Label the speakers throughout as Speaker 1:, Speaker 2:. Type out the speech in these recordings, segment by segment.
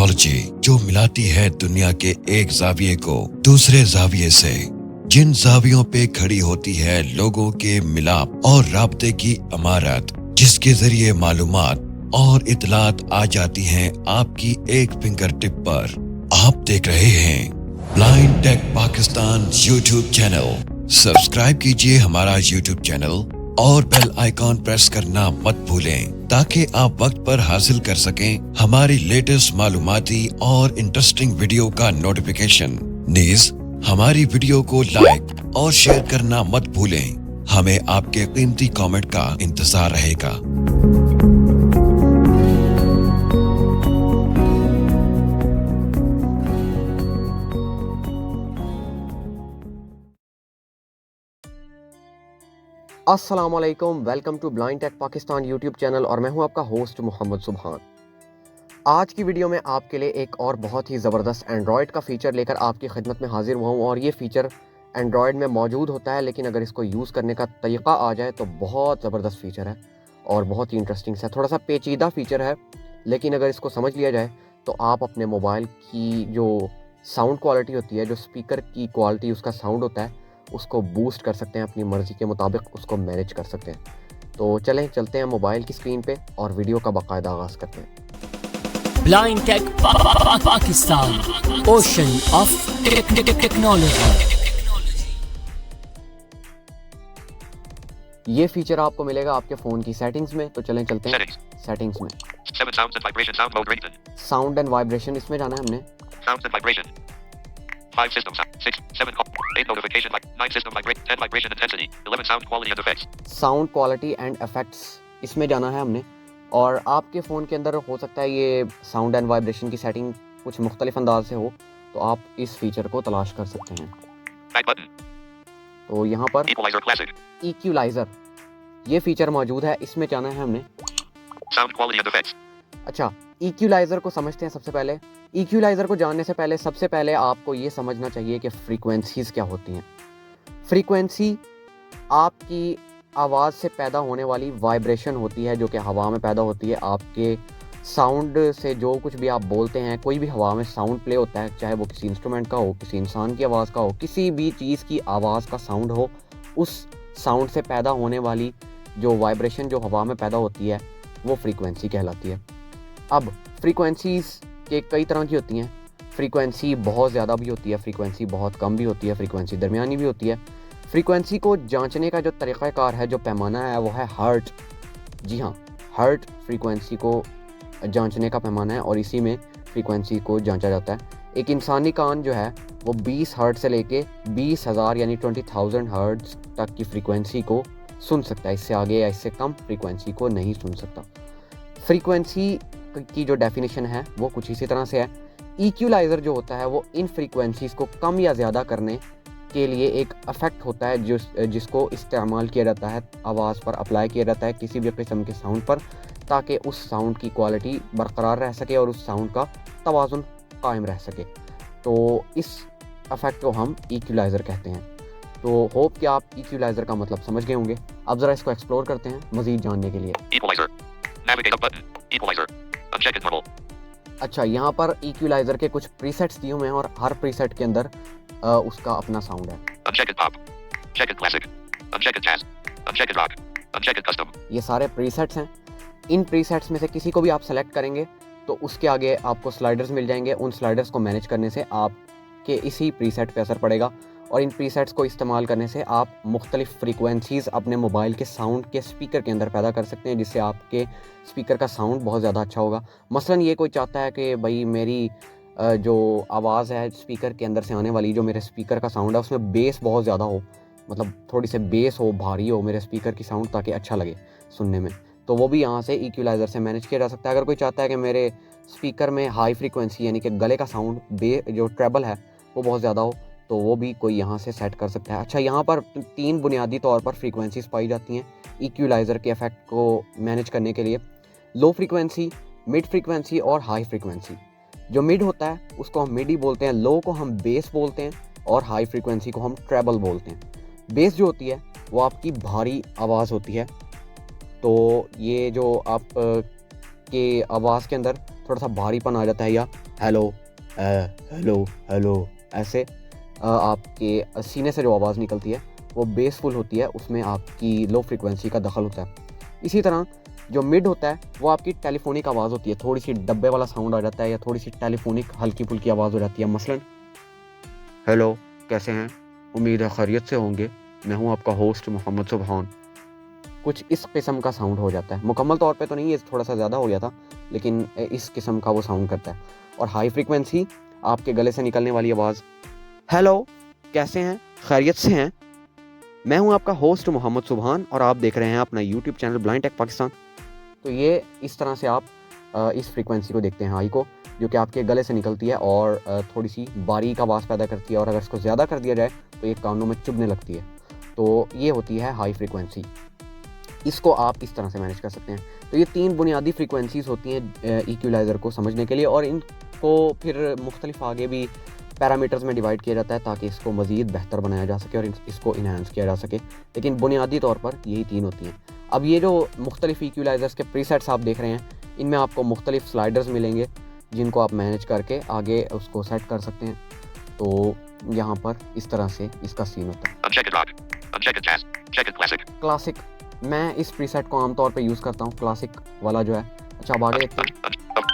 Speaker 1: Technology जो मिलाती है दुनिया के एक जाविये को दूसरे जाविये से, जिन जावियों पे खड़ी होती है लोगों के मिलाप और राब्ते की अमारत, जिसके जरिए मालूमात और इतलात आ जाती हैं आपकी एक फिंगर टिप पर। आप देख रहे हैं blind tech Pakistan YouTube channel. Subscribe कीजिए हमारा यूट्यूब चैनल और बेल आइकॉन प्रेस करना मत भूलें ताकि आप वक्त पर हासिल कर सकें हमारी लेटेस्ट मालूमाती और इंटरेस्टिंग वीडियो का नोटिफिकेशन। नीज हमारी वीडियो को लाइक और शेयर करना मत भूलें। हमें आपके कीमती कमेंट का इंतजार रहेगा।
Speaker 2: अस्सलामुअलैकुम, welcome to blind tech Pakistan YouTube channel और मैं हूं आपका होस्ट मोहम्मद सुबहान। आज की वीडियो में आपके लिए एक और बहुत ही ज़बरदस्त एंड्रॉयड का फ़ीचर लेकर आपकी खिदमत में हाजिर हुआ हूं। और ये फ़ीचर एंड्रॉयड में मौजूद होता है, लेकिन अगर इसको यूज़ करने का तरीक़ा आ जाए तो बहुत ज़बरदस्त फ़ीचर है और बहुत ही इंटरेस्टिंग है। थोड़ा सा पेचीदा फ़ीचर है, लेकिन अगर इसको समझ लिया जाए तो आप अपने मोबाइल की जो साउंड क्वालिटी होती है, जो स्पीकर की क्वालिटी उसका साउंड होता है, उसको बूस्ट कर सकते हैं, अपनी मर्ज़ी के मुताबिक उसको मैनेज कर सकते हैं। तो चलें चलते हैं मोबाइल की स्क्रीन पे और वीडियो का बाकायदा आगाज़ करते हैं।
Speaker 3: Blind tech Pakistan, ocean of technology.
Speaker 2: ये फीचर आपको मिलेगा आपके फ़ोन की सेटिंग्स में। तो चलें चलते हैं सेटिंग्स में। साउंड एंड वाइब्रेशन, इसमें जाना है हमने।
Speaker 4: 5 systems, 6, 7, 8 notification, 9 system vibration, 10 vibration intensity, 11 sound quality and effects.
Speaker 2: Sound quality and effects, इसमें जाना है हमने। और आपके फ़ोन के अंदर हो सकता है ये साउंड एंड वाइब्रेशन की सेटिंग कुछ मुख्तलिफ अंदाज से हो, तो आप इस फीचर को तलाश कर सकते हैं।
Speaker 4: Back button,
Speaker 2: तो यहाँ पर
Speaker 4: equalizer classic,
Speaker 2: इक्वलाइज़र ये फीचर मौजूद है, इसमें जाना है हमने।
Speaker 4: sound quality and effects.
Speaker 2: अच्छा, इक्वलाइज़र को समझते हैं। सबसे पहले इक्वलाइज़र को जानने से पहले सबसे पहले आपको ये समझना चाहिए कि फ्रीक्वेंसीज़ क्या होती हैं। फ्रीक्वेंसी आपकी आवाज़ से पैदा होने वाली वाइब्रेशन होती है, जो कि हवा में पैदा होती है। आपके साउंड से जो कुछ भी आप बोलते हैं, कोई भी हवा में साउंड प्ले होता है, चाहे वो किसी इंस्ट्रूमेंट का हो, किसी इंसान की आवाज़ का हो, किसी भी चीज़ की आवाज़ का साउंड हो, उस साउंड से पैदा होने वाली जो वाइब्रेशन जो हवा में पैदा होती है वो फ्रीक्वेंसी कहलाती है। अब फ्रीक्वेंसीज़ के कई तरह की होती हैं। फ्रीक्वेंसी बहुत ज़्यादा भी होती है, फ्रीक्वेंसी बहुत कम भी होती है, फ्रीक्वेंसी दरमियानी भी होती है। फ्रीक्वेंसी को जांचने का जो तरीक़ाकार है, जो पैमाना है, वो है हर्ट। जी हाँ, हर्ट फ्रीक्वेंसी को जांचने का पैमाना है और इसी में फ्रीक्वेंसी को जांचा जाता है। एक इंसानी कान जो है वो 20 हर्ट से लेके 20,000 यानी 20,000 हर्ट्ज़ तक की फ्रीक्वेंसी को सुन सकता है। इससे आगे या इससे कम फ्रीक्वेंसी को नहीं सुन सकता। फ्रीक्वेंसी की जो डेफिनेशन है वो कुछ इसी तरह से है। इक्वलाइज़र जो होता है वो इन फ्रीक्वेंसीज़ को कम या ज़्यादा करने के लिए एक इफेक्ट होता है जिसको इस्तेमाल किया जाता है, आवाज़ पर अप्लाई किया जाता है किसी भी किस्म के साउंड पर, ताकि उस साउंड की क्वालिटी बरकरार रह सके और उस साउंड का तवाज़ुन कायम रह सके। तो इस इफेक्ट को हम इक्वलाइज़र कहते हैं। तो होप कि आप इक्वलाइज़र का मतलब समझ गए होंगे। अब ज़रा इसको एक्सप्लोर करते हैं मज़ीद जानने के लिए।
Speaker 4: Equalizer, navigate up button, equalizer, unchecked normal,
Speaker 2: अच्छा, यहाँ पर इक्वलाइज़र के कुछ प्रीसेट्स दिए हुए हैं और हर प्रीसेट के अंदर उसका अपना साउंड है।
Speaker 4: unchecked pop, checked classic, unchecked jazz, unchecked rock, unchecked custom.
Speaker 2: ये सारे प्रीसेट्स हैं। इन प्रीसेट्स में से किसी को भी आप सेलेक्ट करेंगे तो उसके आगे आपको स्लाइडर्स मिल जाएंगे। उन स्लाइडर्स को मैनेज करने से आपके इसी प्रीसेट पे असर पड़ेगा और इन प्रीसेट्स को इस्तेमाल करने से आप मुख्तलिफ़ फ्रीक्वेंसीज़ अपने मोबाइल के साउंड के स्पीकर के अंदर पैदा कर सकते हैं, जिससे आपके स्पीकर का साउंड बहुत ज़्यादा अच्छा होगा। मसलन ये कोई चाहता है कि भाई मेरी जो आवाज़ है स्पीकर के अंदर से आने वाली, जो मेरे स्पीकर का साउंड है उसमें बेस बहुत ज़्यादा हो, मतलब थोड़ी सी बेस हो, भारी हो मेरे स्पीकर की साउंड, ताकि अच्छा लगे सुनने में, तो वो भी यहाँ से इक्वलाइज़र से मैनेज किया जा सकता है। अगर कोई चाहता है कि मेरे स्पीकर में हाई फ्रीक्वेंसी यानी कि गले का साउंड जो ट्रेबल है वो बहुत ज़्यादा हो, तो वो भी कोई यहाँ से सेट कर सकता है। अच्छा, यहाँ पर 3 बुनियादी तौर पर फ्रीक्वेंसीज़ पाई जाती हैं इक्वलाइज़र के इफेक्ट को मैनेज करने के लिए। लो फ्रीक्वेंसी, मिड फ्रीक्वेंसी और हाई फ्रीक्वेंसी। जो मिड होता है उसको हम मिडी बोलते हैं, लो को हम बेस बोलते हैं और हाई फ्रीक्वेंसी को हम ट्रेबल बोलते हैं। बेस जो होती है वो आपकी भारी आवाज़ होती है, तो ये जो आप के आवाज़ के अंदर थोड़ा सा भारीपन आ जाता है या हेलो, हेलो, हेलो, ऐसे आपके सीने से जो आवाज़ निकलती है वो बेसफुल होती है, उसमें आपकी लो फ्रीक्वेंसी का दखल होता है। इसी तरह जो मिड होता है वो आपकी टेलीफोनिक आवाज़ होती है, थोड़ी सी डब्बे वाला साउंड आ जाता है या थोड़ी सी टेलीफोनिक हल्की फुल्की आवाज़ हो जाती है। मसलन हेलो, कैसे हैं, उम्मीद है खैरियत से होंगे, मैं हूं आपका होस्ट मोहम्मद सुबहान। कुछ इस किस्म का साउंड हो जाता है। मुकम्मल तौर पे तो नहीं, ये थोड़ा सा ज़्यादा हो गया था, लेकिन इस किस्म का वो साउंड करता है। और हाई फ्रीक्वेंसी आपके गले से निकलने वाली आवाज़, हेलो, कैसे हैं, खैरियत से हैं, मैं हूं आपका होस्ट मोहम्मद सुबहान और आप देख रहे हैं अपना YouTube channel blind tech Pakistan. तो ये इस तरह से आप इस फ्रीक्वेंसी को देखते हैं, हाई को, जो कि आपके गले से निकलती है और थोड़ी सी बारीक आवाज़ पैदा करती है, और अगर इसको ज़्यादा कर दिया जाए तो ये कानों में चुभने लगती है। तो ये होती है हाई फ्रीक्वेंसी। इसको आप इस तरह से मैनेज कर सकते हैं। तो ये 3 बुनियादी फ्रीक्वेंसीज़ होती हैं इक्वलाइज़र को समझने के लिए, और इनको फिर मुख्तलिफ आगे भी पैरामीटर्स में डिवाइड किया जाता है ताकि इसको मज़ीद बेहतर बनाया जा सके और इसको इन्हांस किया जा सके, लेकिन बुनियादी तौर पर यही 3 होती हैं। अब ये जो मुख्तलिफ इक्वलाइज़र्स के प्रीसेट्स आप देख रहे हैं, इनमें आपको मुख्तलिफ स्लाइडर्स मिलेंगे जिनको आप मैनेज करके आगे उसको सेट कर सकते हैं। तो यहाँ पर इस तरह से इसका सीन होता है।
Speaker 4: Unchecked rock. Unchecked jazz. Checked classic.
Speaker 2: Classic, मैं इस प्रीसेट को आमतौर पे यूज़ करता हूँ, क्लासिक वाला जो है। अच्छा, अब आगे देखते हैं।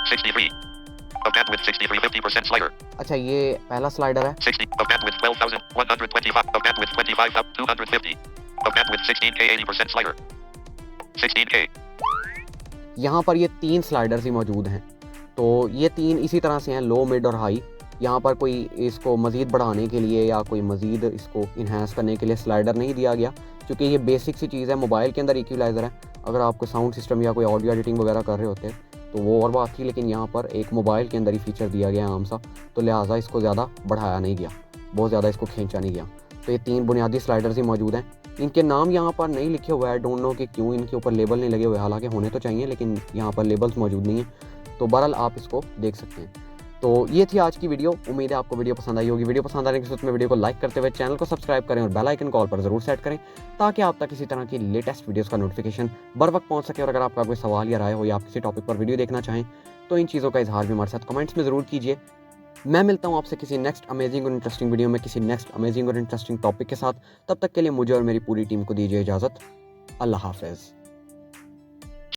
Speaker 4: 63. A bandwidth 63 50% slider.
Speaker 2: अच्छा, ये पहला स्लाइडर है।
Speaker 4: 60. A bandwidth 12,125. A bandwidth 25,250. A bandwidth 16K 80% slider. 16K.
Speaker 2: यहाँ पर ये 3 स्लाइडर्स ही मौजूद हैं। तो ये 3 इसी तरह से हैं, लो, मिड और हाई। यहाँ पर कोई इसको मज़ीद बढ़ाने के लिए या कोई मज़ीद इसको इन्हांस करने के लिए स्लाइडर नहीं दिया गया, क्योंकि ये बेसिक सी चीज़ है। मोबाइल के अंदर इक्वलाइज़र है, अगर आप कोई साउंड सिस्टम या कोई ऑडियो एडिटिंग वगैरह कर रहे होते हैं तो वो और बात थी, लेकिन यहाँ पर एक मोबाइल के अंदर ही फीचर दिया गया आम सा, तो लिहाजा इसको ज़्यादा बढ़ाया नहीं गया, बहुत ज़्यादा इसको खींचा नहीं गया। तो ये 3 बुनियादी स्लाइडर्स ही मौजूद हैं। इनके नाम यहाँ पर नहीं लिखे हुए हैं, डोंट नो कि क्यों इनके ऊपर लेबल नहीं लगे हुए, हालांकि होने तो चाहिए, लेकिन यहाँ पर लेबल्स मौजूद नहीं हैं। तो बहरहाल आप इसको देख सकते हैं। तो ये थी आज की वीडियो। उम्मीद है आपको वीडियो पसंद आई होगी। वीडियो पसंद आने के साथ में वीडियो को लाइक करते हुए चैनल को सब्सक्राइब करें और बेल आइकन कॉल पर ज़रूर सेट करें, ताकि आप तक किसी तरह की लेटेस्ट वीडियोस का नोटिफिकेशन बर वक्त पहुंच सके। और अगर आपका कोई सवाल या राय हो या आप किसी टॉपिक पर वीडियो देखना चाहें तो इन चीज़ों का इजहार भी हमारे साथ कमेंट्स में ज़रूर कीजिए। मैं मिलता हूँ आपसे किसी नेक्स्ट अमेजिंग और इंटरेस्टिंग वीडियो में, किसी नेक्स्ट अमेजिंग और इंटरेस्टिंग टॉपिक के साथ। तब तक के लिए मुझे और मेरी पूरी टीम को दीजिए इजाज़त। अल्लाह हाफ़िज़।